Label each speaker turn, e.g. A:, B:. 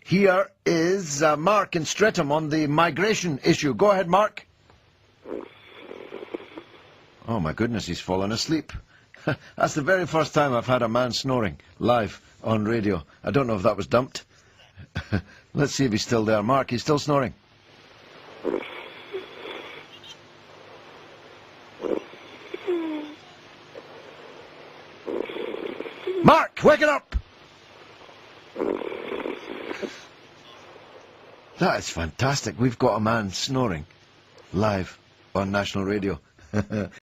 A: Here is Mark in Streatham on the migration issue. Go ahead, Mark. Oh my goodness, he's fallen asleep. That's the very first time I've had a man snoring live on radio. I don't know if that was dumped. Let's see if he's still there. Mark, he's still snoring. Mark, wake it up! That is fantastic. We've got a man snoring live on national radio.